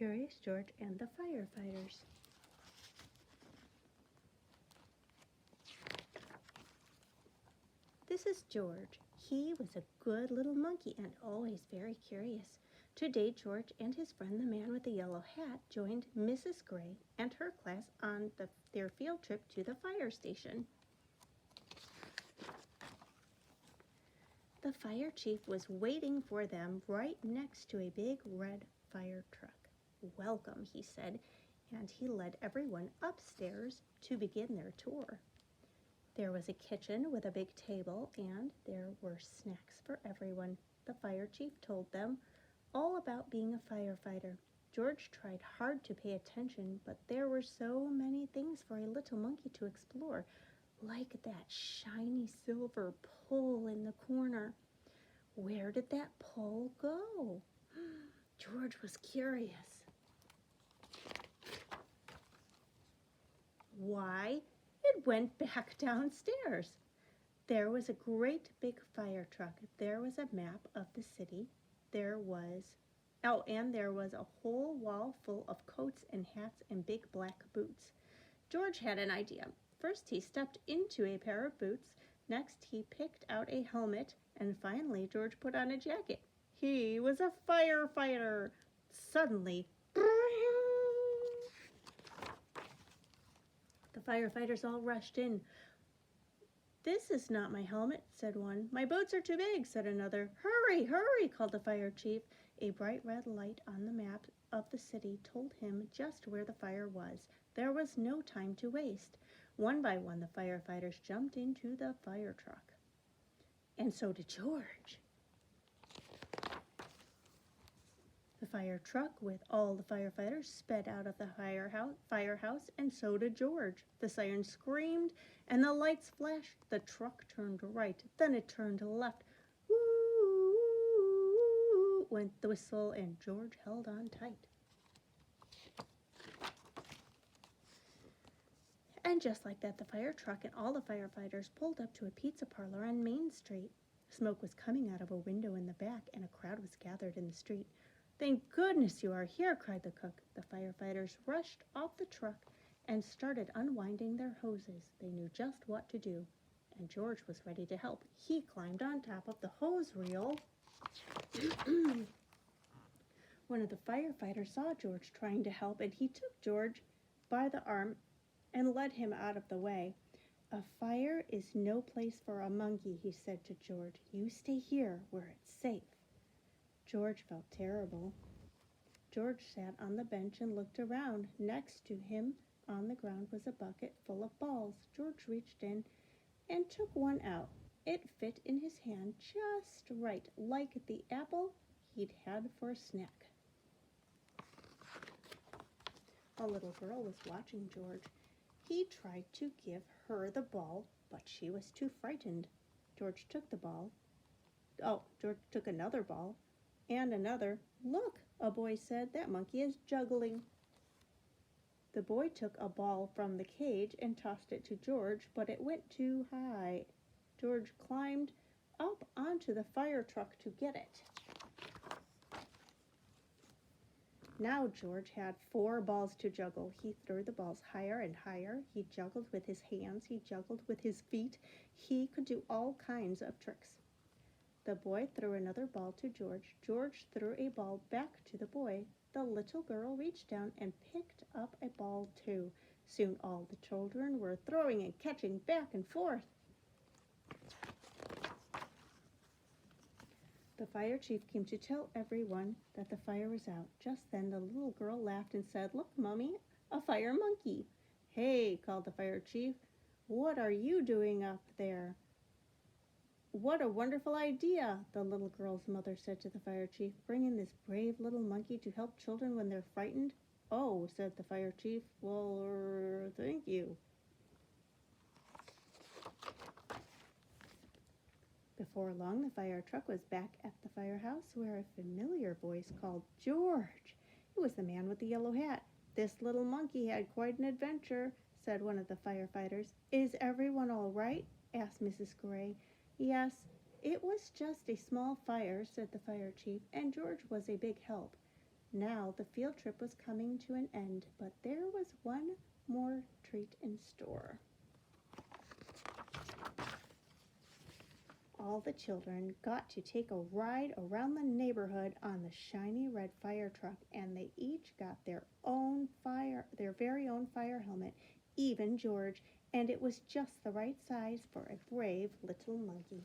Curious George and the Firefighters. This is George. He was a good little monkey and always very curious. Today, George and his friend, the man with the yellow hat, joined Mrs. Gray and her class on their field trip to the fire station. The fire chief was waiting for them right next to a big red fire truck. "Welcome," he said, and he led everyone upstairs to begin their tour. There was a kitchen with a big table, and there were snacks for everyone. The fire chief told them all about being a firefighter. George tried hard to pay attention, but there were so many things for a little monkey to explore, like that shiny silver pole in the corner. Where did that pole go? George was curious. Why, it went back downstairs. There was a great big fire truck. There was a map of the city. There was a whole wall full of coats and hats and big black boots. George had an idea. First he stepped into a pair of boots. Next he picked out a helmet. And finally George put on a jacket. He was a firefighter. Suddenly, the firefighters all rushed in. "This is not my helmet," said one. "My boots are too big," said another. "Hurry, hurry," called the fire chief. A bright red light on the map of the city told him just where the fire was. There was no time to waste. One by one, the firefighters jumped into the fire truck. And so did George. The fire truck with all the firefighters sped out of the firehouse, and so did George. The siren screamed, and the lights flashed. The truck turned right, then it turned left. Woo, went the whistle, and George held on tight. And just like that, the fire truck and all the firefighters pulled up to a pizza parlor on Main Street. Smoke was coming out of a window in the back, and a crowd was gathered in the street. "Thank goodness you are here," cried the cook. The firefighters rushed off the truck and started unwinding their hoses. They knew just what to do, and George was ready to help. He climbed on top of the hose reel. One of the firefighters saw George trying to help, and he took George by the arm and led him out of the way. "A fire is no place for a monkey," he said to George. "You stay here where it's safe." George felt terrible. George sat on the bench and looked around. Next to him on the ground was a bucket full of balls. George reached in and took one out. It fit in his hand just right, like the apple he'd had for a snack. A little girl was watching George. He tried to give her the ball, but she was too frightened. George took the ball. George took another ball and another. "Look," a boy said, "that monkey is juggling." The boy took a ball from the cage and tossed it to George, but it went too high. George climbed up onto the fire truck to get it. Now George had 4 balls to juggle. He threw the balls higher and higher. He juggled with his hands. He juggled with his feet. He could do all kinds of tricks. The boy threw another ball to George. George threw a ball back to the boy. The little girl reached down and picked up a ball too. Soon all the children were throwing and catching back and forth. The fire chief came to tell everyone that the fire was out. Just then the little girl laughed and said, "Look, Mommy, a fire monkey." "Hey," called the fire chief, "what are you doing up there?" "What a wonderful idea," the little girl's mother said to the fire chief. "Bring in this brave little monkey to help children when they're frightened." "Oh," said the fire chief, "well, thank you." Before long, the fire truck was back at the firehouse, where a familiar voice called, "George!" It was the man with the yellow hat. "This little monkey had quite an adventure," said one of the firefighters. "Is everyone all right?" asked Mrs. Gray. "Yes, it was just a small fire," said the fire chief, "and George was a big help." Now the field trip was coming to an end, but there was one more treat in store. All the children got to take a ride around the neighborhood on the shiny red fire truck, and they each got their very own fire helmet, even George, and it was just the right size for a brave little monkey.